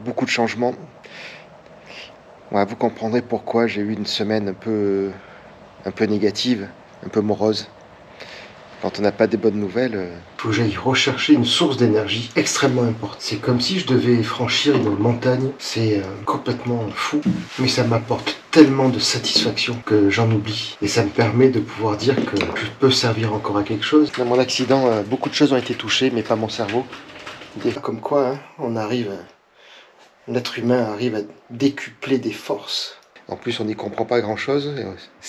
beaucoup de changements. Ouais, vous comprendrez pourquoi j'ai eu une semaine un peu négative, un peu morose. Quand on n'a pas des bonnes nouvelles, faut que j'aille rechercher une source d'énergie extrêmement importante. C'est comme si je devais franchir une montagne. C'est complètement fou, mais ça m'apporte tellement de satisfaction que j'en oublie. Et ça me permet de pouvoir dire que je peux servir encore à quelque chose. Dans mon accident, beaucoup de choses ont été touchées, mais pas mon cerveau. Comme quoi, hein, l'être humain arrive à décupler des forces. En plus, on n'y comprend pas grand-chose.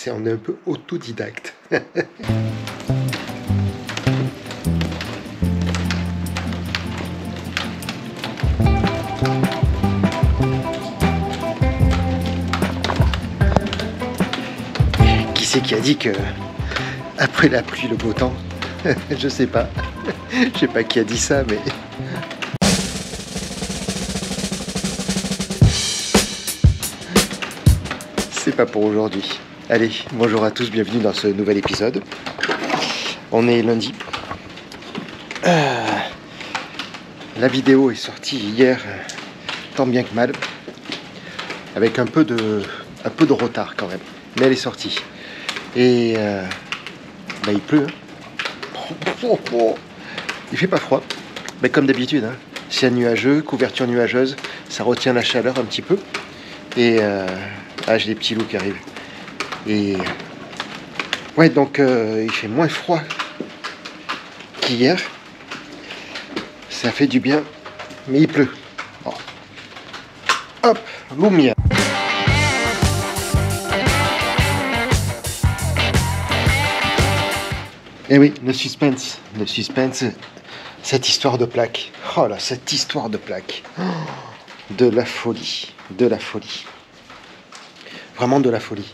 On est un peu autodidacte. Qui c'est qui a dit que après la pluie, le beau temps? Je sais pas. Je sais pas qui a dit ça, mais... C'est pas pour aujourd'hui. Allez, bonjour à tous, bienvenue dans ce nouvel épisode. On est lundi. La vidéo est sortie hier, tant bien que mal, avec un peu de retard quand même, mais elle est sortie. Et il pleut. Hein. Il fait pas froid, mais comme d'habitude. Hein. C'est nuageux, couverture nuageuse, ça retient la chaleur un petit peu. Et j'ai des petits loups qui arrivent. Et ouais, donc il fait moins froid qu'hier. Ça fait du bien, mais il pleut. Bon. Hop, lumière. Et oui, le suspense, cette histoire de plaque. Oh là, cette histoire de plaque. Oh, de la folie. Vraiment de la folie.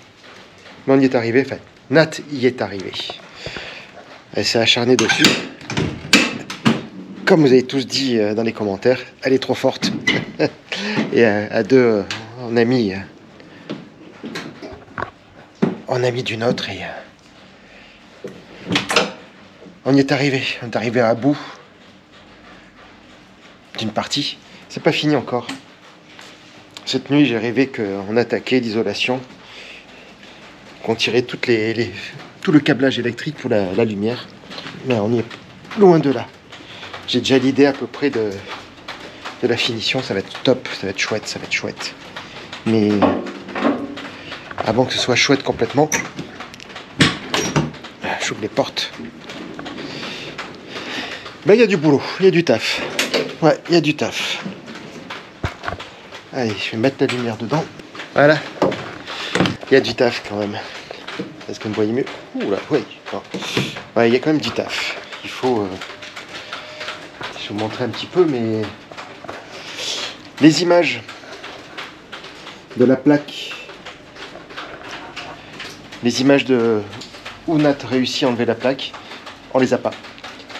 Mais on y est arrivé, enfin, Nat y est arrivé. Elle s'est acharnée dessus. Comme vous avez tous dit dans les commentaires, elle est trop forte. Et à deux, on a mis d'une autre et on y est arrivé. On est arrivé à bout d'une partie. C'est pas fini encore. Cette nuit, j'ai rêvé qu'on attaquait l'isolation, qu'on tirait tout le câblage électrique pour la lumière. Mais on y est loin de là. J'ai déjà l'idée à peu près de la finition. Ça va être top, ça va être chouette. Mais avant que ce soit chouette complètement, j'ouvre les portes. Ben, il y a du boulot, il y a du taf. Ouais, il y a du taf. Allez, je vais mettre la lumière dedans. Voilà. Il y a du taf quand même. Est-ce que vous me voyez mieux? Ouh là, oui. Ouais, il y a quand même du taf. Il faut... je vais vous montrer un petit peu, mais... Les images de la plaque. Les images de où Nat réussit à enlever la plaque. On les a pas.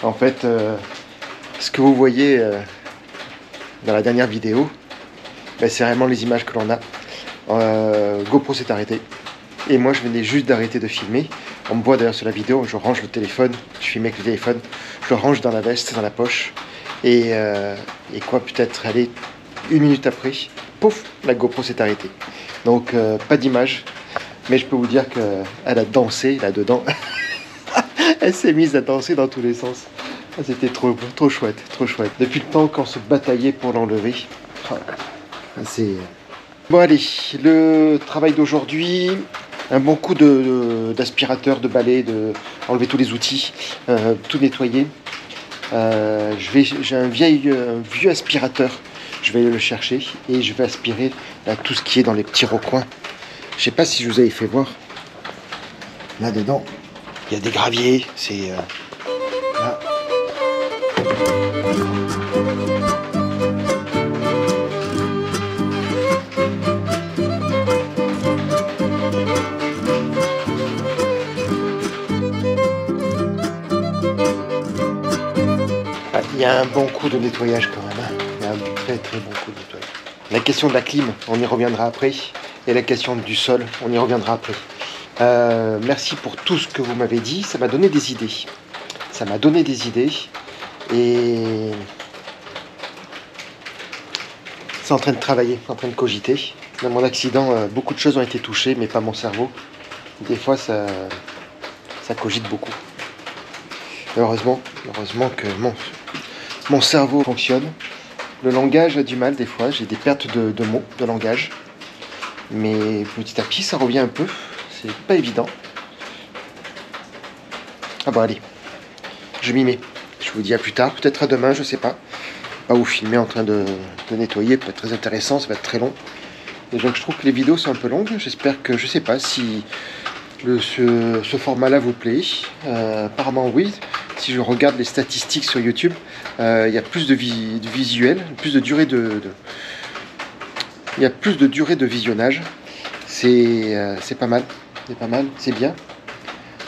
En fait, ce que vous voyez dans la dernière vidéo, c'est vraiment les images que l'on a. GoPro s'est arrêté. Et moi, je venais juste d'arrêter de filmer. On me voit d'ailleurs sur la vidéo, je range le téléphone. Je filme avec le téléphone. Je le range dans la veste, dans la poche. Et quoi, peut-être, allez, 1 minute après, pouf, la GoPro s'est arrêtée. Donc, pas d'image. Mais je peux vous dire qu'elle a dansé là-dedans. Elle s'est mise à danser dans tous les sens. C'était trop chouette. Depuis le temps qu'on se bataillait pour l'enlever. C'est... Bon allez, le travail d'aujourd'hui, un bon coup d'aspirateur, de balai, enlever tous les outils, tout nettoyer. J'ai un vieux aspirateur, je vais aller le chercher et je vais aspirer tout ce qui est dans les petits recoins. Je sais pas si je vous avais fait voir. Là-dedans, il y a des graviers, c'est... là. Il y a un bon coup de nettoyage quand même. Hein. Il y a un très bon coup de nettoyage. La question de la clim, on y reviendra après. Et la question du sol, on y reviendra après. Merci pour tout ce que vous m'avez dit. Ça m'a donné des idées. Et C'est en train de travailler, en train de cogiter. Dans mon accident, beaucoup de choses ont été touchées, mais pas mon cerveau. Des fois, ça cogite beaucoup. Heureusement que mon cerveau fonctionne. Le langage a du mal des fois, j'ai des pertes de mots, de langage. Mais petit à petit, ça revient un peu. C'est pas évident. Ah bon, allez, je m'y mets. Je vous dis à plus tard, peut-être à demain, je sais pas. Pas vous filmer en train de nettoyer, peut être très intéressant, ça va être très long. Et donc je trouve que les vidéos sont un peu longues. J'espère que, je sais pas si ce format-là vous plaît. Apparemment oui. Si je regarde les statistiques sur YouTube, il y a plus de visuels, plus de durée il y a plus de durée de visionnage. C'est pas mal. C'est pas mal, c'est bien.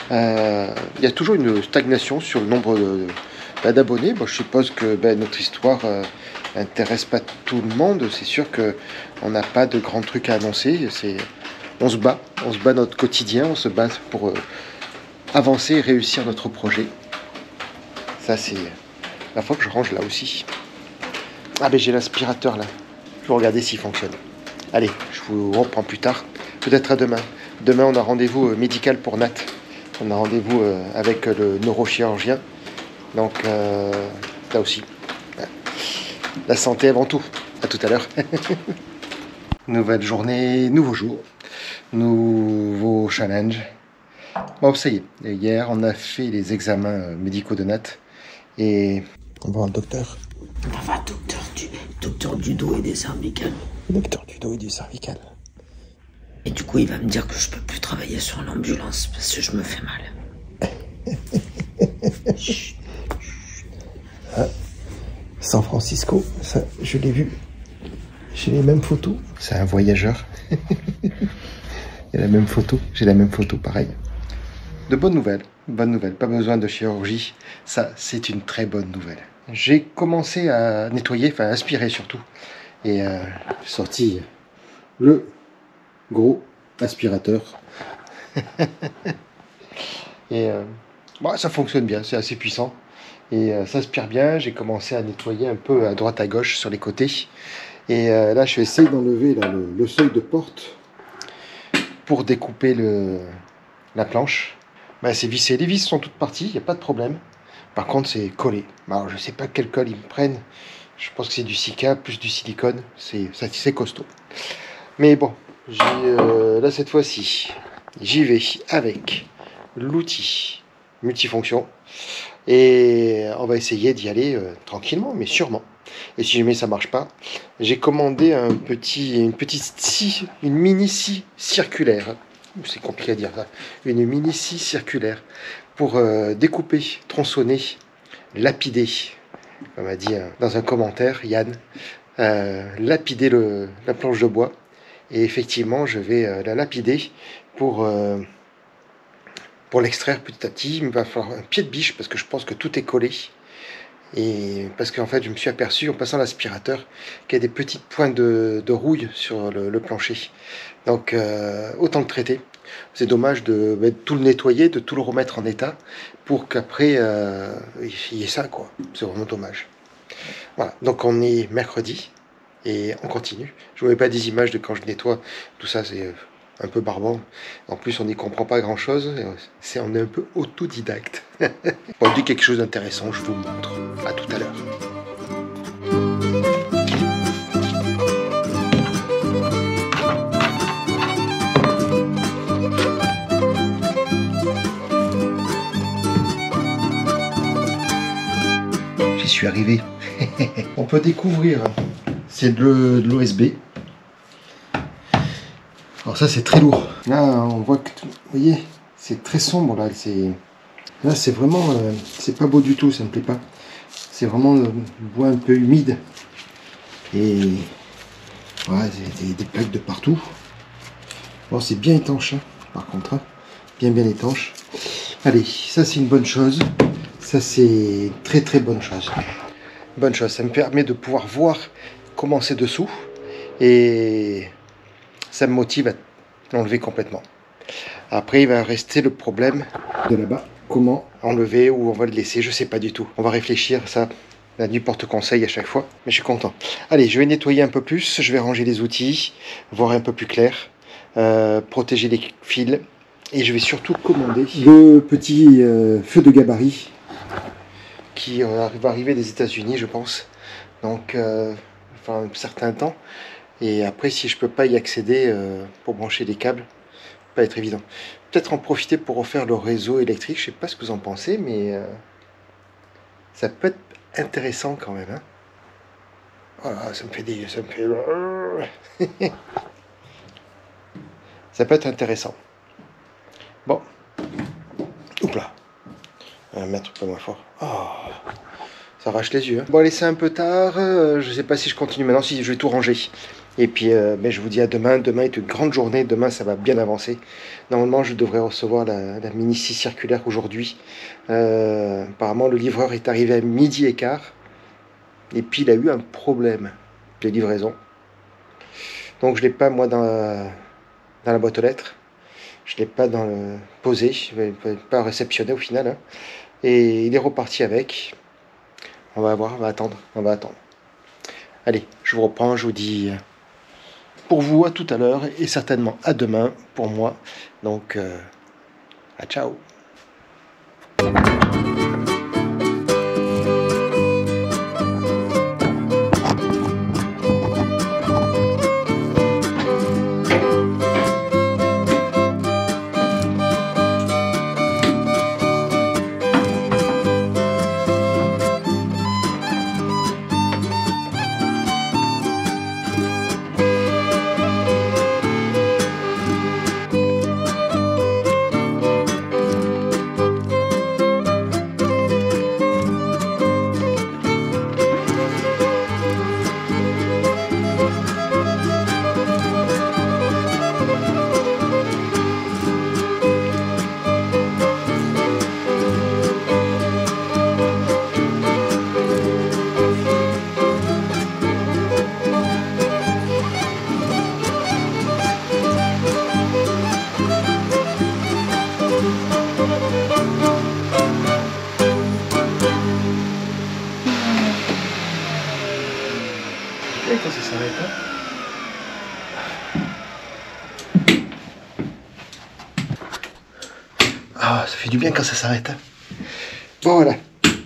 Il y a toujours une stagnation sur le nombre d'abonnés. Bon, je suppose que notre histoire intéresse pas tout le monde. C'est sûr qu'on n'a pas de grands trucs à annoncer. On se bat notre quotidien, on se bat pour avancer et réussir notre projet. Ça, c'est la fois que je range là aussi. Ah ben j'ai l'aspirateur là. Je vais regarder s'il fonctionne. Allez, je vous reprends plus tard. Peut-être à demain. Demain, on a rendez-vous médical pour Nat. On a rendez-vous avec le neurochirurgien. Donc, là aussi. La santé avant tout. À tout à l'heure. Nouvelle journée, nouveau jour. Nouveau challenge. Bon, ça y est. Hier, on a fait les examens médicaux de Nat. Et on va voir le docteur. Enfin, docteur du dos et des cervicales. Docteur du dos et du cervical. Et du coup, il va me dire que je peux plus travailler sur l'ambulance parce que je me fais mal. Ah, San Francisco, ça, je l'ai vu. J'ai les mêmes photos. C'est un voyageur. Il y a la même photo. J'ai la même photo, pareil. De bonnes nouvelles. Bonne nouvelle. Pas besoin de chirurgie. Ça, c'est une très bonne nouvelle. J'ai commencé à nettoyer, enfin aspirer surtout. Et j'ai sorti le gros aspirateur. Et bon, ça fonctionne bien, c'est assez puissant. Et ça aspire bien. J'ai commencé à nettoyer un peu à droite à gauche sur les côtés. Et là, je vais essayer d'enlever le seuil de porte pour découper la planche. Ben, c'est vissé. Les vis sont toutes parties, il n'y a pas de problème. Par contre, c'est collé. Alors, je ne sais pas quelle colle ils me prennent. Je pense que c'est du Sika plus du silicone. C'est costaud. Mais bon, là, cette fois-ci, j'y vais avec l'outil multifonction. Et on va essayer d'y aller tranquillement, mais sûrement. Et si jamais ça marche pas, j'ai commandé une mini scie circulaire. C'est compliqué à dire ça. Une mini scie circulaire pour découper, tronçonner, lapider. On m'a dit dans un commentaire, Yann, lapider la planche de bois. Et effectivement, je vais la lapider pour l'extraire petit à petit. Il me va falloir un pied de biche parce que je pense que tout est collé. Et parce qu'en fait, je me suis aperçu en passant l'aspirateur qu'il y a des petites pointes de rouille sur le plancher. Donc, autant le traiter. C'est dommage de tout le nettoyer, de tout le remettre en état pour qu'après, il y ait ça, quoi. C'est vraiment dommage. Voilà. Donc, on est mercredi et on continue. Je ne vous mets pas des images de quand je nettoie. Tout ça, c'est un peu barbant. En plus, on n'y comprend pas grand-chose. On est un peu autodidacte. Bon, on dit quelque chose d'intéressant, je vous montre. À tout à l'heure. J'y suis arrivé. On peut découvrir. C'est de l'OSB. Alors ça, c'est très lourd. Là, on voit que, vous voyez, c'est très sombre là. Là, c'est vraiment, c'est pas beau du tout, ça me plaît pas. C'est vraiment le bois un peu humide. Et voilà, des plaques de partout. Bon, c'est bien étanche, hein, par contre, hein. Bien étanche. Allez, ça c'est une bonne chose. Ça c'est très très bonne chose. Bonne chose, ça me permet de pouvoir voir comment c'est dessous. Et ça me motive à l'enlever complètement. Après, il va rester le problème de là-bas. Comment enlever ou on va le laisser, je sais pas du tout. On va réfléchir à ça La nuit porte conseil à chaque fois, mais je suis content. Allez, je vais nettoyer un peu plus, je vais ranger les outils, voir un peu plus clair, protéger les fils, et je vais surtout commander le petit feu de gabarit qui va arriver des États-Unis, je pense. Donc, enfin, un certain temps. Et après, si je peux pas y accéder pour brancher des câbles, pas être évident. Peut-être en profiter pour refaire le réseau électrique. Je sais pas ce que vous en pensez, mais ça peut être intéressant quand même. Hein. Voilà, ça me fait des... Ça me fait... ça peut être intéressant. Bon. Oups là. On va mettre un peu moins fort. Oh. Ça arrache les yeux. Hein. Bon, allez, c'est un peu tard. Je sais pas si je continue maintenant, si je vais tout ranger. Et puis, mais je vous dis à demain. Demain est une grande journée. Demain, ça va bien avancer. Normalement, je devrais recevoir la mini-scie circulaire aujourd'hui. Apparemment, le livreur est arrivé à 12h15. Et puis, il a eu un problème de livraison. Donc, je ne l'ai pas, moi, dans la boîte aux lettres. Je ne l'ai pas posé. Je ne l'ai pas réceptionné au final. Hein. Et il est reparti avec. On va voir, on va attendre. Allez, je vous reprends, je vous dis pour vous à tout à l'heure et certainement à demain pour moi. Donc, à ciao. Et quand ça s'arrête, hein. Ah, ça fait du bien quand ça s'arrête. Hein. Bon voilà,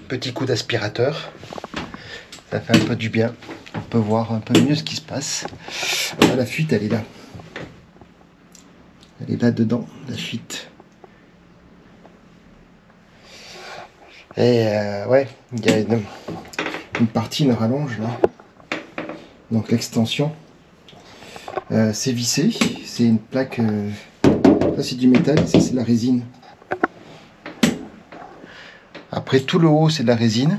petit coup d'aspirateur. Ça fait un peu du bien. On peut voir un peu mieux ce qui se passe. Ah, la fuite, elle est là. Elle est là dedans, la fuite. Et ouais, il y a une partie, une rallonge là. Donc l'extension, c'est vissé. C'est une plaque. Ça c'est du métal, ça c'est de la résine. Après tout le haut c'est de la résine.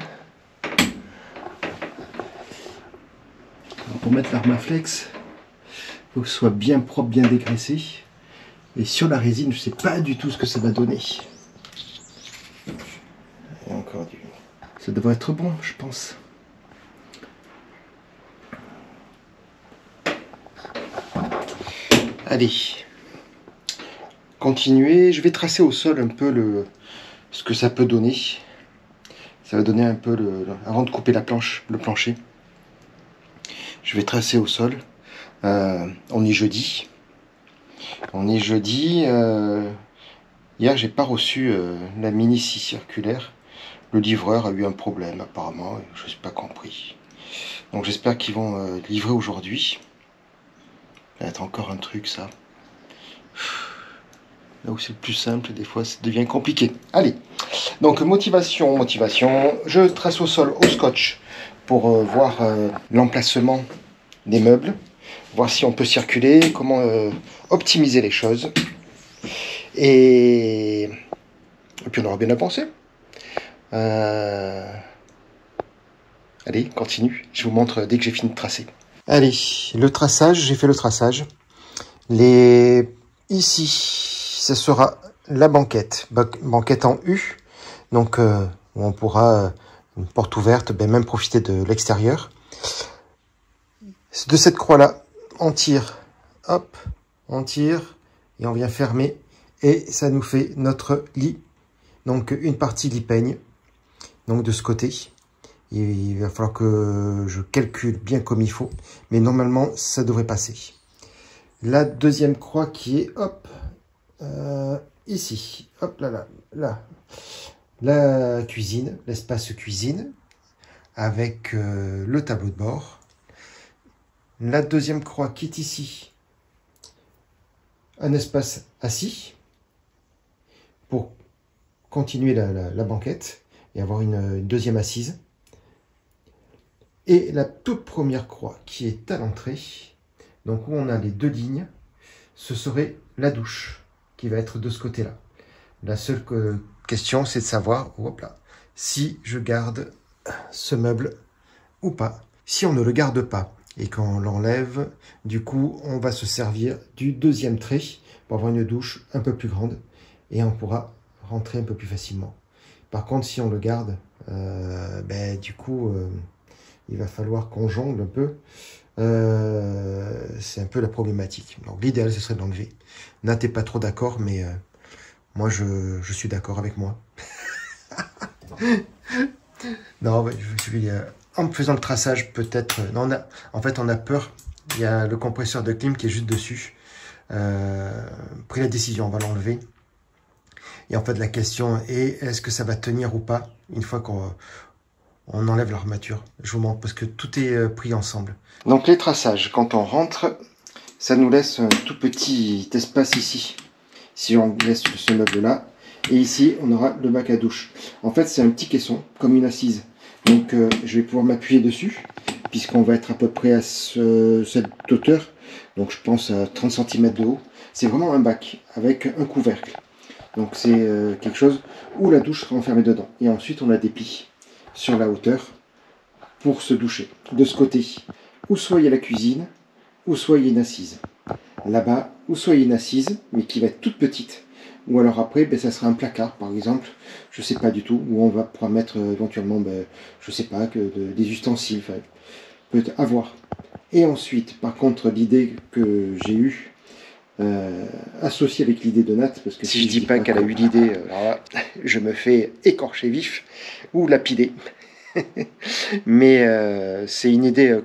Pour mettre l'Armaflex, il faut que ce soit bien propre, bien dégraissé. Et sur la résine, je ne sais pas du tout ce que ça va donner. Et encore du... Ça devrait être bon, je pense. Allez. Continuer. Je vais tracer au sol un peu ce que ça peut donner. Ça va donner un peu avant de couper la planche, le plancher. Je vais tracer au sol. On est jeudi. Hier, j'ai pas reçu la mini-scie circulaire. Le livreur a eu un problème apparemment. Je n'ai pas compris. Donc j'espère qu'ils vont livrer aujourd'hui. Ça va être encore un truc ça. Là où c'est le plus simple, des fois ça devient compliqué. Allez, donc motivation. Je trace au sol au scotch pour voir l'emplacement des meubles, voir si on peut circuler, comment optimiser les choses. Et puis on aura bien à penser. Allez, continue. Je vous montre dès que j'ai fini de tracer. Allez, le traçage, j'ai fait le traçage. Ici, ce sera la banquette en U. Donc, on pourra, une porte ouverte, même profiter de l'extérieur. De cette croix-là, on tire, hop, on tire, et on vient fermer. Et ça nous fait notre lit. Donc, une partie lit peigne, donc de ce côté. Il va falloir que je calcule bien comme il faut. Mais normalement, ça devrait passer. La deuxième croix qui est, hop, ici. Hop, là. La cuisine, l'espace cuisine, avec le tableau de bord. La deuxième croix qui est ici. Un espace assis pour continuer la banquette et avoir une deuxième assise. Et la toute première croix qui est à l'entrée, donc où on a les deux lignes, ce serait la douche qui va être de ce côté-là. La seule question, c'est de savoir hop là, si je garde ce meuble ou pas. Si on ne le garde pas et qu'on l'enlève, du coup, on va se servir du deuxième trait pour avoir une douche un peu plus grande et on pourra rentrer un peu plus facilement. Par contre, si on le garde, du coup, il va falloir qu'on jongle un peu. C'est un peu la problématique. Donc l'idéal, ce serait de l'enlever. Nat n'est pas trop d'accord, mais moi, je suis d'accord avec moi. Non, je vais, en me faisant le traçage, peut-être... en fait, on a peur. Il y a le compresseur de clim qui est juste dessus. Pris la décision, on va l'enlever. Et en fait, la question est, est-ce que ça va tenir ou pas une fois qu'on enlève l'armature? Je vous montre, parce que tout est pris ensemble. Donc les traçages, quand on rentre, ça nous laisse un tout petit espace ici. Si on laisse ce meuble-là. Et ici, on aura le bac à douche. En fait, c'est un petit caisson, comme une assise. Donc, je vais pouvoir m'appuyer dessus, puisqu'on va être à peu près à cette hauteur. Donc, je pense à 30 cm de haut. C'est vraiment un bac, avec un couvercle. Donc, c'est quelque chose où la douche sera enfermée dedans. Et ensuite, on a des plis sur la hauteur pour se doucher. De ce côté, ou soit il y a la cuisine, ou soit il y a une assise. Là-bas, ou soit il y a une assise, mais qui va être toute petite. Ou alors après, ça sera un placard, par exemple, je ne sais pas du tout, où on va pouvoir mettre éventuellement, je ne sais pas, des ustensiles, peut-être à voir. Et ensuite, par contre, l'idée que j'ai eue, associée avec l'idée de Nat, parce que si je dis pas qu'elle a eu l'idée, je me fais écorcher vif, ou lapider. Mais c'est une idée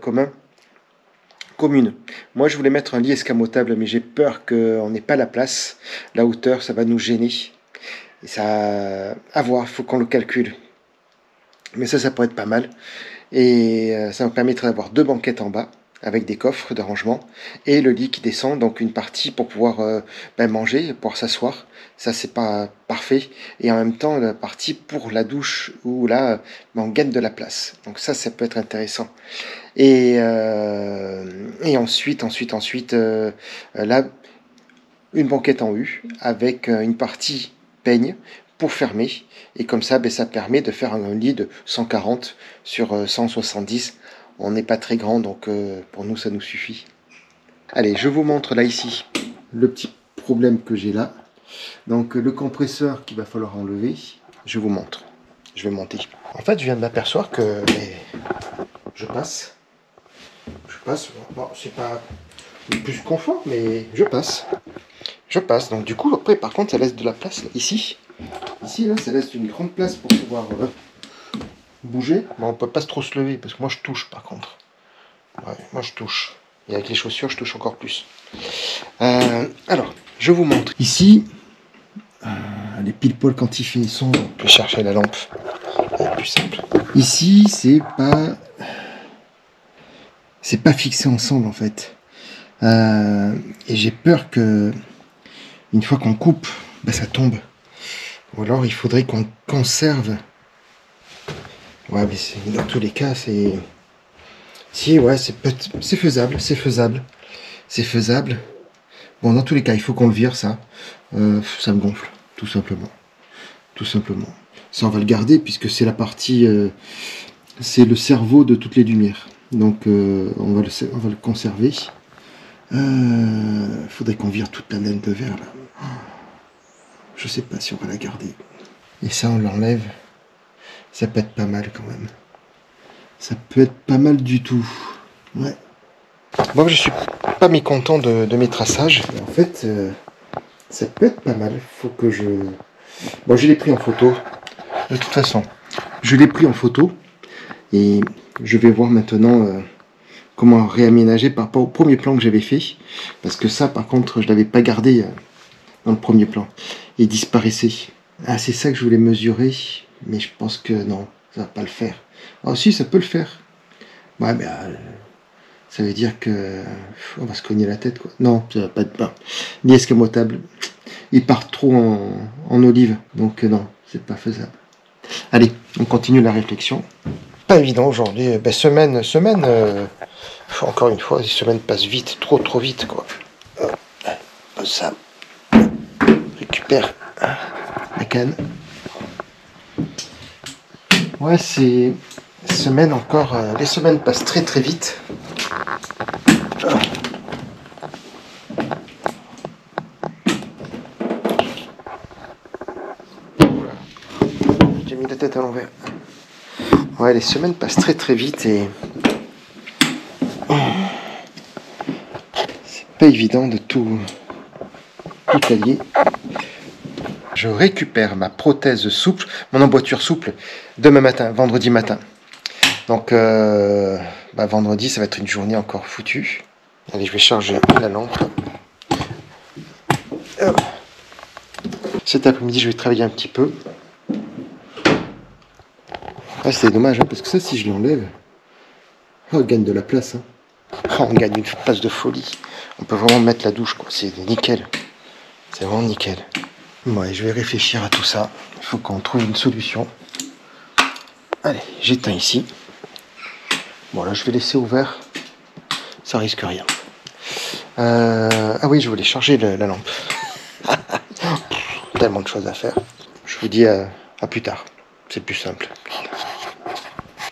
commune. Moi, je voulais mettre un lit escamotable, mais j'ai peur qu'on n'ait pas la place. La hauteur, ça va nous gêner. Et ça, à voir, il faut qu'on le calcule. Mais ça pourrait être pas mal. Et ça me permettrait d'avoir deux banquettes en bas, avec des coffres de rangement, et le lit qui descend, donc une partie pour pouvoir manger, pouvoir s'asseoir. Ça, c'est pas parfait. Et en même temps, la partie pour la douche, où là, on gagne de la place. Donc ça peut être intéressant. Et ensuite, là, une banquette en U avec une partie peigne pour fermer. Et comme ça, ça permet de faire un lit de 140 sur 170. On n'est pas très grand, donc pour nous, ça nous suffit. Allez, je vous montre là, ici, le petit problème que j'ai là. Donc, le compresseur qu'il va falloir enlever, je vous montre. Je vais monter. En fait, je viens de m'apercevoir que je passe. Bon, c'est pas le plus confort, mais je passe. Donc du coup, après, par contre, ça laisse de la place, là, ici. Ici, là, ça laisse une grande place pour pouvoir bouger. Bon, on peut pas trop se lever, parce que moi, je touche, par contre. Ouais, moi, je touche. Et avec les chaussures, je touche encore plus. Alors, je vous montre. Ici, les pile poil quand il fait sombre, je vais chercher la lampe. C'est plus simple. Ici, c'est pas fixé ensemble en fait. Et j'ai peur que une fois qu'on coupe, ça tombe. Ou alors il faudrait qu'on conserve. Ouais, mais dans tous les cas, c'est... Si, ouais, c'est faisable, c'est faisable. Bon, dans tous les cas, il faut qu'on le vire, ça. Ça me gonfle, tout simplement. Ça, on va le garder, puisque c'est la partie... c'est le cerveau de toutes les lumières. Donc, on va le conserver. Faudrait qu'on vire toute la laine de verre, là. Je sais pas si on va la garder. Et ça, on l'enlève. Ça peut être pas mal, quand même. Ça peut être pas mal du tout. Ouais. Bon, je suis pas mécontent de mes traçages. En fait, ça peut être pas mal. Faut que je... Bon, je l'ai pris en photo. De toute façon, je l'ai pris en photo. Et je vais voir maintenant comment réaménager par rapport au premier plan que j'avais fait. Parce que ça, par contre, je ne l'avais pas gardé dans le premier plan. Il disparaissait. Ah, c'est ça que je voulais mesurer. Mais je pense que non, ça va pas le faire. Ah si, ça peut le faire. Ouais, mais ça veut dire que on va se cogner la tête, quoi. Non, ça va pas être pas. Ni escamotable. Il part trop en olive. Donc non, c'est pas faisable. Allez, on continue la réflexion. Pas évident aujourd'hui. Semaine. Encore une fois, les semaines passent vite, trop vite, quoi. Ça. Récupère la canne. Ouais, c'est semaine encore. Les semaines passent très vite. J'ai mis la tête à l'envers. Ouais, les semaines passent très vite et c'est pas évident de tout allier. Je récupère ma prothèse souple, mon emboîture souple, demain matin, vendredi matin. Donc, vendredi, ça va être une journée encore foutue. Allez, je vais charger la lampe. Cet après-midi, je vais travailler un petit peu. Ah, c'est dommage, hein, parce que ça, si je l'enlève, on gagne de la place. Hein. On gagne une place de folie. On peut vraiment mettre la douche, quoi. C'est nickel. C'est vraiment nickel. Ouais, je vais réfléchir à tout ça. Il faut qu'on trouve une solution. Allez, j'éteins ici. Bon, là, je vais laisser ouvert. Ça risque rien. Ah oui, je voulais charger la lampe. Tellement de choses à faire. Je vous dis à plus tard. C'est plus simple.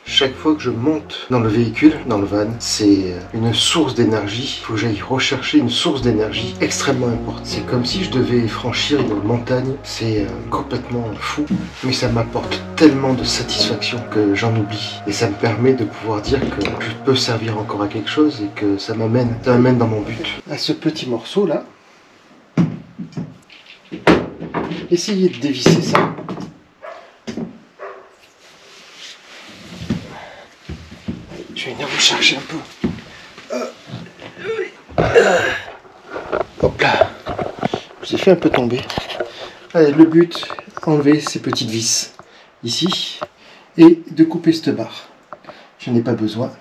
Chaque fois que je monte dans le véhicule, dans le van, c'est une source d'énergie. Il faut que j'aille rechercher une source d'énergie extrêmement importante. C'est comme si je devais franchir une montagne. C'est complètement fou. Mais ça m'apporte tellement de satisfaction que j'en oublie. Et ça me permet de pouvoir dire que je peux servir encore à quelque chose et que ça m'amène dans mon but. À ce petit morceau là, essayez de dévisser ça. Je vais venir vous chercher un peu. Hop là. Je vous ai fait un peu tomber. Allez, le but, enlever ces petites vis ici et de couper cette barre. Je n'en ai pas besoin.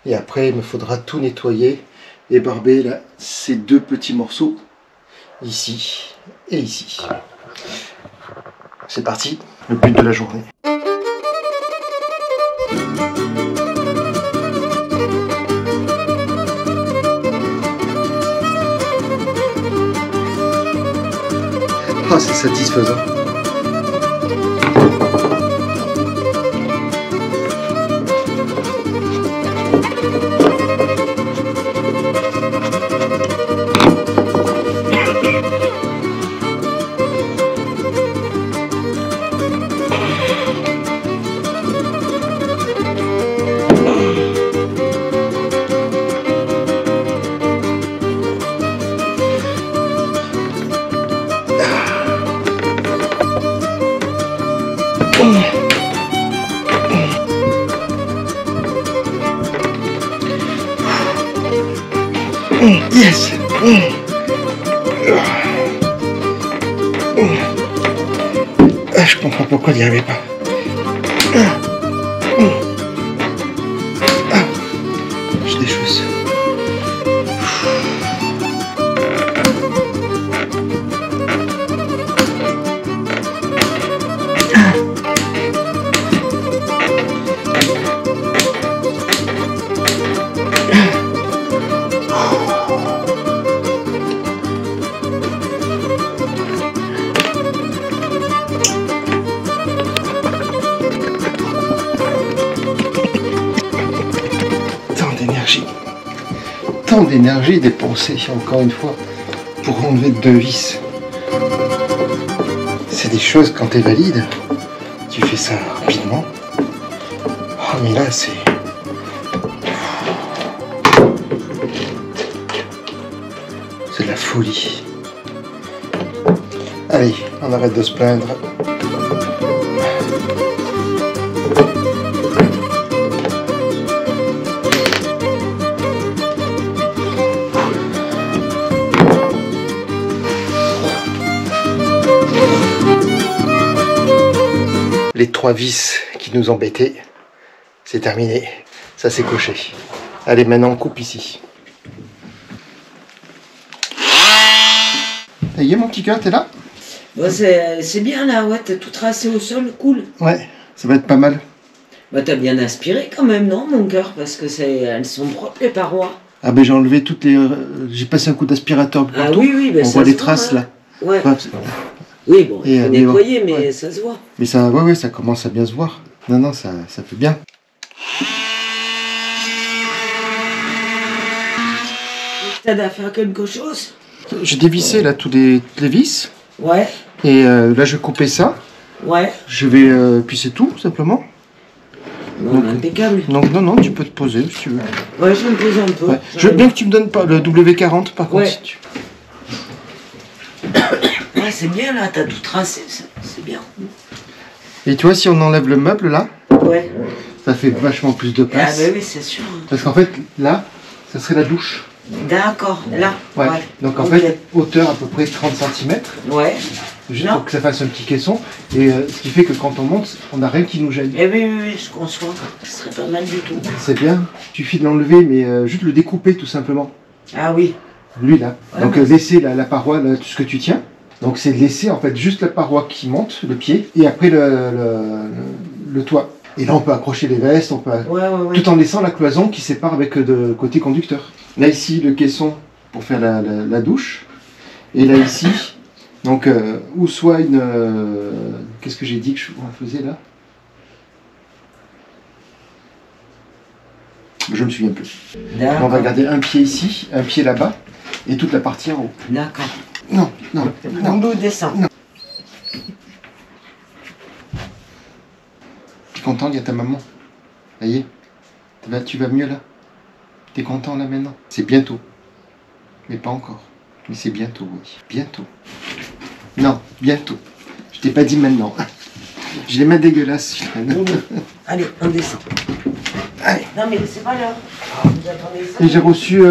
Et après, il me faudra tout nettoyer et barber là, ces deux petits morceaux ici et ici. C'est parti, le but de la journée. Ah, c'est satisfaisant. Yes. Je comprends pourquoi il n'y arrivait pas. Je déchausse. Tant d'énergie dépensée encore une fois pour enlever deux vis. C'est des choses quand tu es valide, tu fais ça rapidement. Oh mais là c'est de la folie. Allez, on arrête de se plaindre. 3 vis qui nous embêtaient. C'est terminé. Ça c'est coché. Allez, maintenant on coupe ici. Ça y est, mon petit cœur, t'es là? Bon, c'est bien là, ouais, t'as tout tracé au sol, cool. Ouais, ça va être pas mal. Bah t'as bien aspiré quand même, non, mon cœur? Parce que elles sont propres, les parois. Ah ben j'ai enlevé toutes les... j'ai passé un coup d'aspirateur partout. Ah oui, oui, ben on ça voit se les traces voit, hein. là. Ouais. Ouais, Oui, bon, il faut nettoyer, bon, mais ouais. ça se voit. Mais ça, ouais, ça commence à bien se voir. Non, non, ça fait bien. T'aides à faire quelque chose? J'ai dévissé là toutes les vis. Ouais. Et là je vais couper ça. Ouais. Je vais... puis c'est tout, simplement. Bon, Donc, impeccable. Donc non, tu peux te poser si tu veux. Ouais, je vais me poser un peu. Ouais. Je veux bien que tu me donnes pas le W40 par contre. Ouais. Si tu... Ouais, c'est bien là, t'as tout tracé, c'est bien. Et tu vois, si on enlève le meuble là, Ouais. ça fait vachement plus de Ah place. bah oui, c'est sûr. Parce qu'en fait, là, ça serait la douche. D'accord, là. Ouais. Donc en fait, hauteur à peu près 30 cm. Ouais. Juste pour que ça fasse un petit caisson. Et ce qui fait que quand on monte, on n'a rien qui nous gêne. Eh oui, oui, oui, je conçois. Ce serait pas mal du tout. C'est bien. Il suffit de l'enlever, mais juste le découper tout simplement. Ah oui. Lui là. Ouais, donc laisser la paroi, là, tout ce que tu tiens. Donc c'est laisser en fait juste la paroi qui monte, le pied, et après le toit. Et là on peut accrocher les vestes, on peut tout en laissant la cloison qui sépare avec de côté conducteur. Là ici le caisson pour faire la douche. Et là ici, donc ou soit une... qu'est-ce que j'ai dit qu'on faisait là? Je me souviens plus. On va garder un pied ici, un pied là-bas, et toute la partie en haut. D'accord. Non, non, non. On descend. Non. Tu es content, il y a ta maman. Ça y est, tu vas mieux là. Tu es content là maintenant? C'est bientôt. Mais pas encore. Mais c'est bientôt, oui. Bientôt. Non, bientôt. Je t'ai pas dit maintenant. J'ai les mains dégueulasses. Allez, on descend. Allez. Non mais c'est pas l'heure. Vous attendez ça? Et j'ai reçu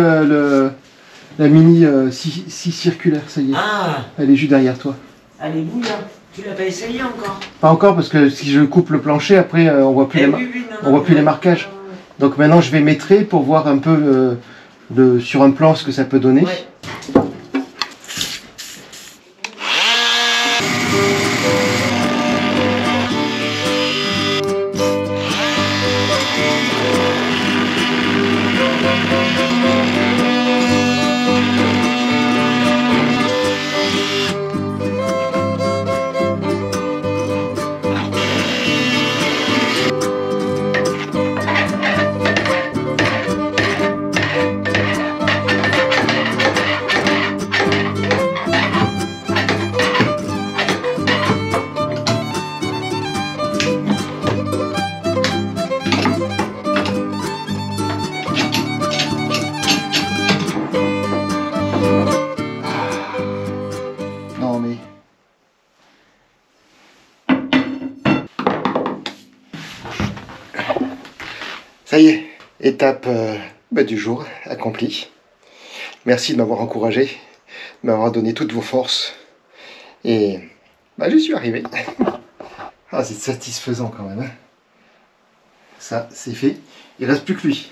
la mini 6 circulaire, ça y est. Ah. Elle est juste derrière toi. Allez, vous là. Tu l'as pas essayé encore? Pas encore parce que si je coupe le plancher, après on voit plus, les marquages. Donc maintenant je vais maîtriser pour voir un peu sur un plan ce que ça peut donner. Ouais. Non mais... Ça y est, étape du jour accomplie. Merci de m'avoir encouragé, de m'avoir donné toutes vos forces. Et j'y suis arrivé. Ah, c'est satisfaisant quand même. Hein. Ça, c'est fait. Il reste plus que lui.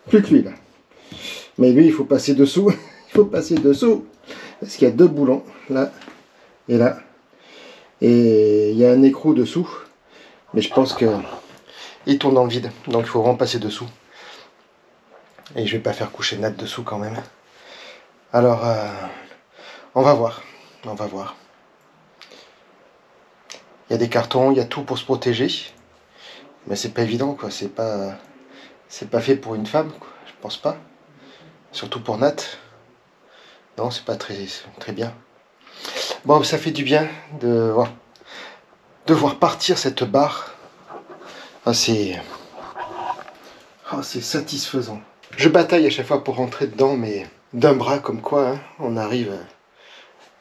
Plus que lui là. Mais lui, il faut passer dessous. Il faut passer dessous. Parce qu'il y a 2 boulons, là et là. Et il y a un écrou dessous. Mais je pense que il tourne dans le vide. Donc il faut vraiment passer dessous. Et je vais pas faire coucher Nat dessous quand même. Alors, on va voir. On va voir. Il y a des cartons, il y a tout pour se protéger. Mais c'est pas évident, quoi. C'est pas fait pour une femme, quoi. Je pense pas. Surtout pour Nat. Non, c'est pas très bien. Bon, ça fait du bien de voir partir cette barre. Ah, c'est satisfaisant. Je bataille à chaque fois pour rentrer dedans, mais d'un bras comme quoi, hein,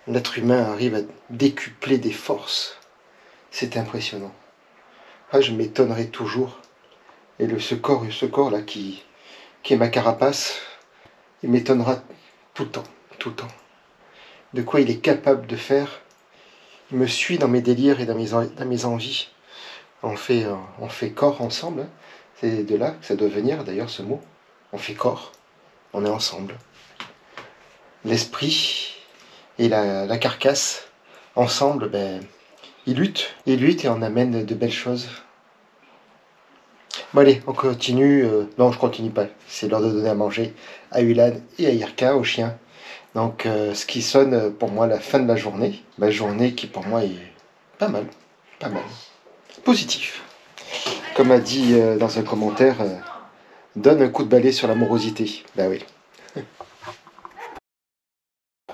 l'être humain arrive à décupler des forces. C'est impressionnant. Ah, je m'étonnerai toujours. Et ce corps là qui est ma carapace, il m'étonnera tout le temps. Tout le temps. De quoi il est capable de faire. Il me suit dans mes délires et dans mes envies. on fait corps ensemble. Hein. C'est de là que ça doit venir d'ailleurs ce mot. On fait corps, on est ensemble. L'esprit et la carcasse, ensemble, ben, ils luttent et on amène de belles choses. Bon allez, on continue. Non, je continue pas. C'est l'heure de donner à manger à Ulan et à Irka, au chien. Donc, ce qui sonne pour moi la fin de la journée. Ma journée qui pour moi est pas mal. Pas mal. Positif. Comme a dit dans un commentaire, donne un coup de balai sur l'amorosité. Ben oui.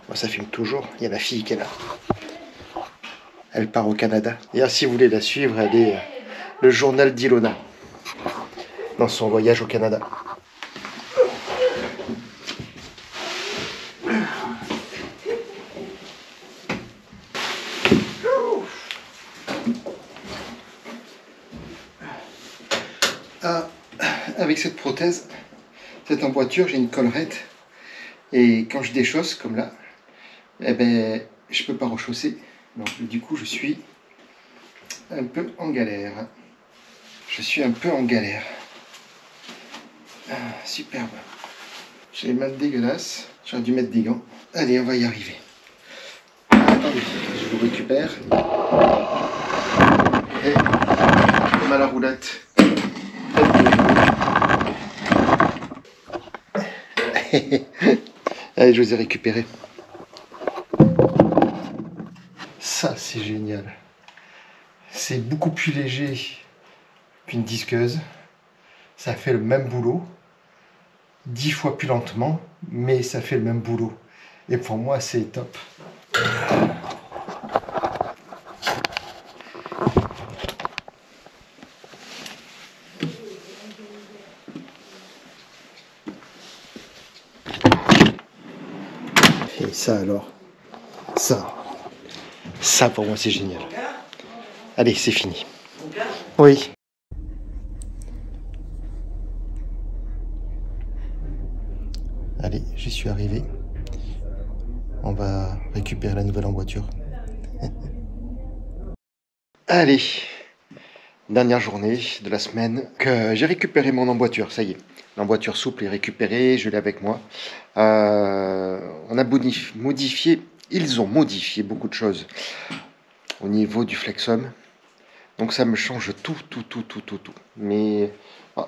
Moi, ça filme toujours. Il y a la fille qui est là. Elle part au Canada. Et si vous voulez la suivre, elle est le journal d'Ilona. Dans son voyage au Canada. Ah, avec cette prothèse, cette emboîture, j'ai une collerette. Et quand je déchausse, comme là, eh ben, je peux pas rechausser. Donc du coup, je suis un peu en galère. Je suis un peu en galère. Ah, superbe. J'ai les mains dégueulasses. J'aurais dû mettre des gants. Allez, on va y arriver. Attendez, je vous récupère. Et comme à la roulette. Allez, je vous ai récupéré. Ça, c'est génial. C'est beaucoup plus léger qu'une disqueuse. Ça fait le même boulot. 10 fois plus lentement, mais ça fait le même boulot. Et pour moi, c'est top. Et ça alors, ça pour moi c'est génial. Allez, c'est fini. Oui. Allez, j'y suis arrivé. On va récupérer la nouvelle emboîture. Allez, dernière journée de la semaine que j'ai récupéré mon emboîture, ça y est. L'emboîture souple est récupérée, je l'ai avec moi. On a modifié, ils ont modifié beaucoup de choses au niveau du flexum. Donc ça me change tout. Mais il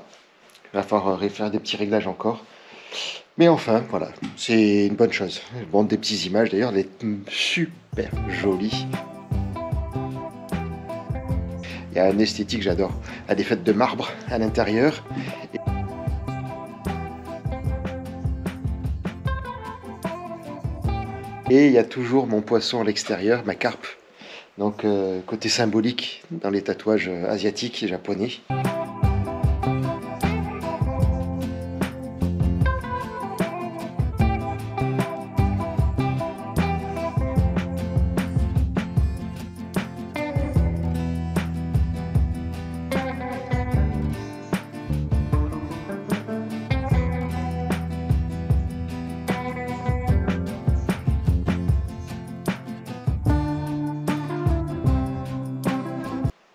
va falloir refaire des petits réglages encore. Mais enfin, voilà, c'est une bonne chose. Bon, des petites images d'ailleurs, elle est super jolie. Il y a une esthétique que j'adore. Elle est faite de marbre à l'intérieur. Et il y a toujours mon poisson à l'extérieur, ma carpe. Donc côté symbolique dans les tatouages asiatiques et japonais.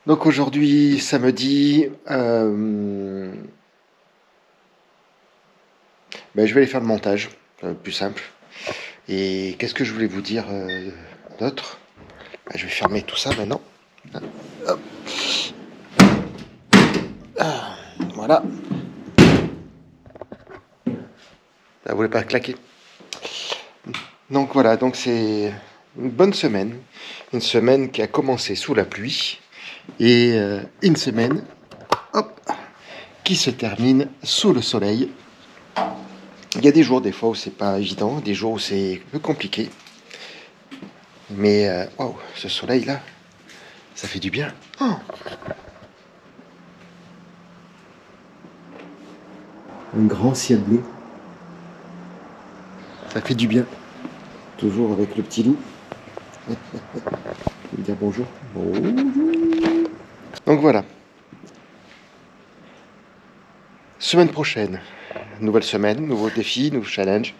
Donc aujourd'hui, samedi, ben, je vais aller faire le montage, plus simple. Et qu'est-ce que je voulais vous dire d'autre? Ben, je vais fermer tout ça maintenant. Hop. Ah, voilà. Ça voulait pas claquer. Donc voilà, donc c'est une bonne semaine. Une semaine qui a commencé sous la pluie. Et une semaine, hop, qui se termine sous le soleil. Il y a des jours, des fois, où c'est pas évident, des jours où c'est un peu compliqué. Mais, waouh, ce soleil-là, ça fait du bien. Oh. Un grand ciel bleu. Ça fait du bien. Toujours avec le petit loup. Dire bonjour. Bonjour. Donc voilà. Semaine prochaine. Nouvelle semaine, nouveau défi, nouveau challenge.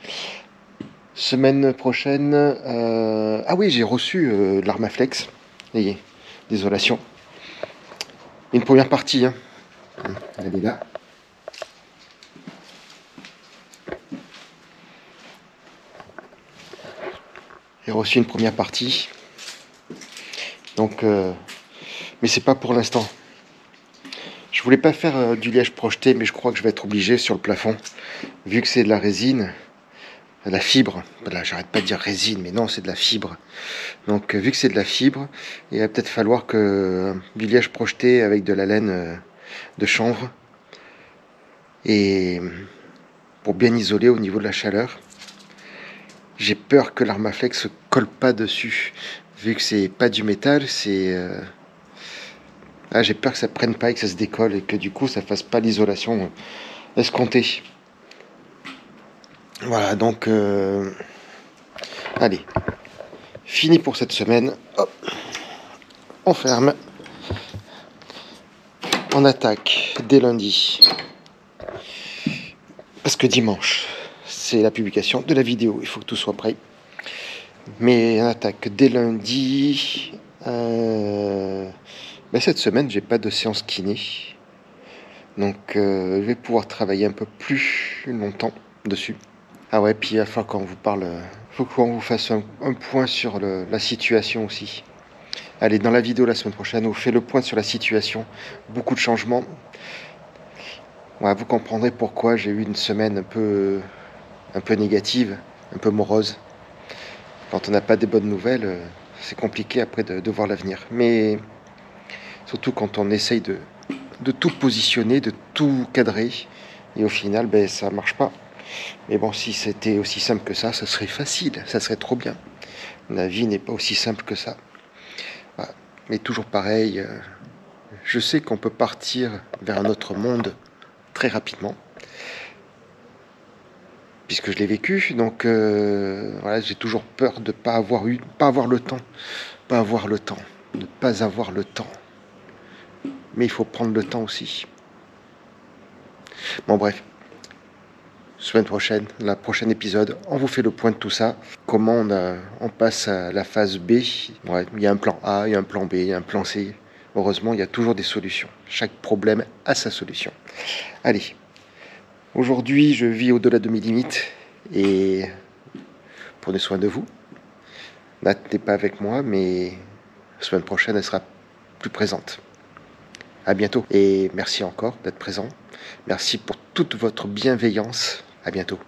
Semaine prochaine... Ah oui, j'ai reçu l'Armaflex. Désolation. Une première partie, hein. Elle est là. J'ai reçu une première partie. Donc, mais c'est pas pour l'instant. Je voulais pas faire du liège projeté, mais je crois que je vais être obligé sur le plafond. Vu que c'est de la résine, de la fibre. Là, j'arrête pas de dire résine, mais non, c'est de la fibre. Donc, vu que c'est de la fibre, il va peut-être falloir que du liège projeté avec de la laine de chanvre. Et pour bien isoler au niveau de la chaleur. J'ai peur que l'Armaflex se colle pas dessus. Vu que c'est pas du métal, c'est... j'ai peur que ça prenne pas et que ça se décolle et que du coup ça fasse pas l'isolation escomptée. Voilà, donc... Allez. Fini pour cette semaine. Hop. On ferme. On attaque dès lundi. Parce que dimanche, c'est la publication de la vidéo. Il faut que tout soit prêt. Mais on attaque dès lundi. Cette semaine, j'ai pas de séance kiné. Donc, je vais pouvoir travailler un peu plus longtemps dessus. Ah ouais, puis il va falloir qu'on vous parle... faut qu'on vous fasse un point sur la situation aussi. Allez, dans la vidéo la semaine prochaine, on fait le point sur la situation. Beaucoup de changements. Ouais, vous comprendrez pourquoi j'ai eu une semaine un peu négative, un peu morose. Quand on n'a pas des bonnes nouvelles, c'est compliqué après de voir l'avenir. Mais surtout quand on essaye de tout positionner, de tout cadrer, et au final, ça marche pas. Mais bon, si c'était aussi simple que ça serait facile, ça serait trop bien. La vie n'est pas aussi simple que ça. Voilà. Mais toujours pareil, je sais qu'on peut partir vers un autre monde très rapidement, puisque je l'ai vécu. Donc voilà, j'ai toujours peur de pas avoir le temps, de pas avoir le temps. Mais il faut prendre le temps aussi. Bon bref, semaine prochaine, la prochaine épisode, on vous fait le point de tout ça. Comment on passe à la phase B. Ouais, il y a un plan A, il y a un plan B, il y a un plan C. Heureusement, il y a toujours des solutions. Chaque problème a sa solution. Allez, aujourd'hui, je vis au-delà de mes limites et prenez soin de vous. Nat n'est pas avec moi, mais la semaine prochaine, elle sera plus présente. À bientôt et merci encore d'être présent. Merci pour toute votre bienveillance. À bientôt.